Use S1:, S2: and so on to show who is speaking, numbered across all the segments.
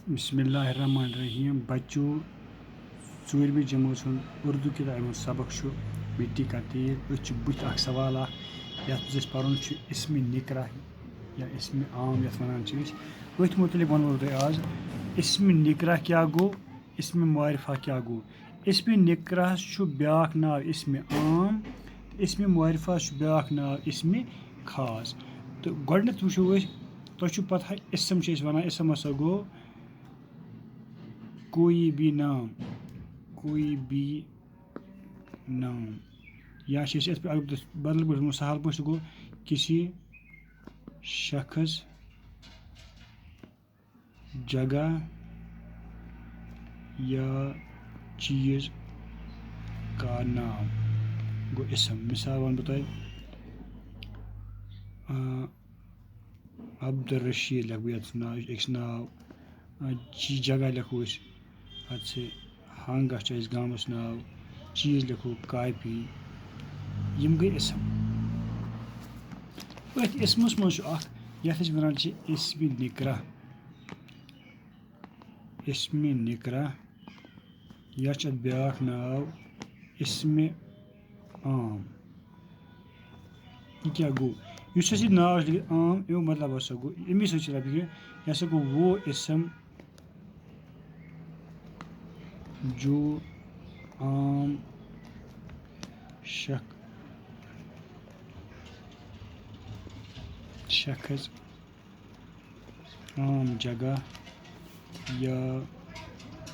S1: बिस्मिल्लाहिर्रहमानिर्रहीम बच्चों षूरहमी जमात उर्दू किताब सबक मिट्टी का तेल बुथ सवाल ये पढ़न इसम निकरा या इसम आम ये वन अथ मुतलिक वनो आज इसम निकरा क्या गो इसम मुआरिफा क्या गो। इसम निकरा ब्या नाव इसम आम इसम मुआरिफा ब्या नाव इसम खास। तो गोडनेथ वो तुम पता इसम वन इसम हसा गो कोई भी नाम या बदल पे सहल पे गो किसी शख्स जगह या चीज़ का नाम गो इसम। मिसाल वन बताए अब्दुल रशीद लिखो ये नाव जगह लिखो अत से हंग गामस नाव चीज़ लिखो कापी यम गई इसम। इसमस मज वन इसम निकरा या ब्या नाव इसम आम यह क्या गो इस नाव आम अमुक मतलब हसा गो अमी सह गो वो इसम जो आम शख्स आम जगह या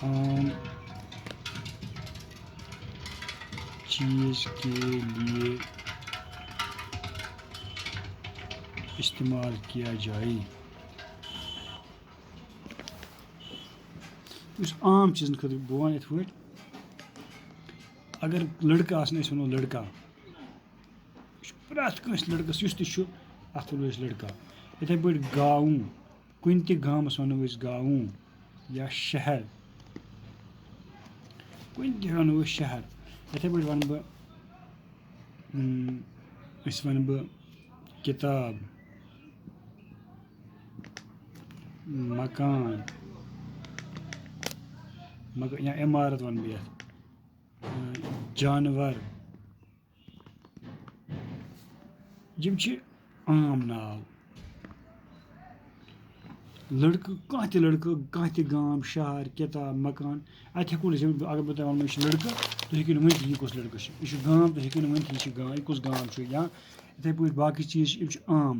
S1: आम चीज़ के लिए इस्तेमाल किया जाए। उस आम चीज़न खतर बह वन इत पे अगर लड़का वनो लड़का प्रथ कंस लड़कस अत वनो लड़का इथे पे गाँव कुन त गामस वनो गाँव या शहर कुन त वनो शहर इथे पे वन बह किताब मकान या इमारत वन बह जानवर यम आम नाव। लड़कह कह गाम शहर किताब मकान अत हेको अगर बह तुम वन लड़कह तुम हेको वन यह कुस लड़कह यह गाम तुम हेको वन यह कुस गाम या इथे पे बाकी चीज़ आम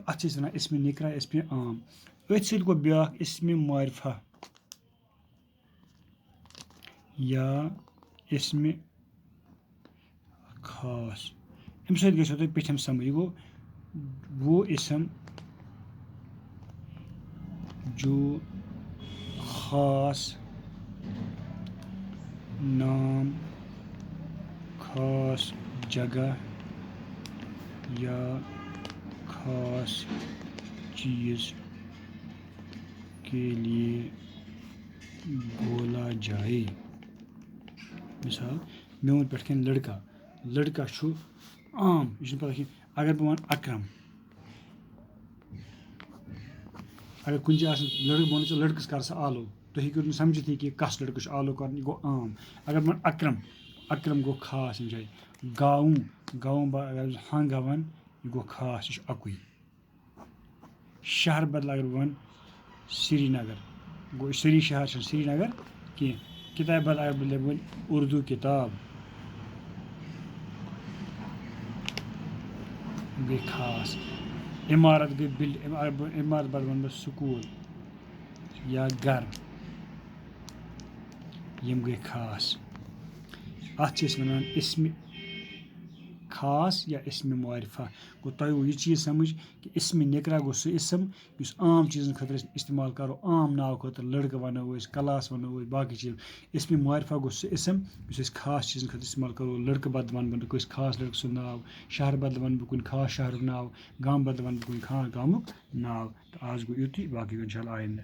S1: अत वन इसम निकरा इसम आम। अथ सत गो ब्या इसम मुआरिफा या इसम खास अम सत गो पेठम समझ गो वो इसम जो खास नाम खास जगह या खास चीज़ के लिए बोला जाए। मिसाल मोन पे लड़का आम यह पता कि अगर बह वन अक्रम अगर कुछ लड़क बह वन लड़कस कर सा आलो तुम हेको समझित कि कस लड़कस आलो कर यह गो आम। अगर बह वन अक्रम गो खास यम जाए गाँव अगर हंग वन यह गो खास यह अकुई। शहर बदल अगर वन श्रीनगर गो सरी शहर श्रीनगर कह किताब बदल अगर वन उर्दू किताब गई खास। इमारत गई इमारत बदल वन स्कूल या घर यम गई खास। अत वन इसम खास या इसम मुआरिफा गो तुम यह चीज़ समझ कि इसम निकरा गो सह इसम इस आम चीज़न खतर इस्तेमाल करो आम नाव खतर लड़का वनो क्लास वनो बाकी चीज़। इसम मुआरिफा गो सह इसम इस खास चीज़न खतर इस्तेमाल करो लड़का बदल वन बह कुछ खास लड़क सु नाव शहर बदल वन बह कुन खास शहर नाव गाँव बदल वन बह कुन खास गामुक नाव। तो आज गो युत बाकी इंशाल्लाह आइंदा।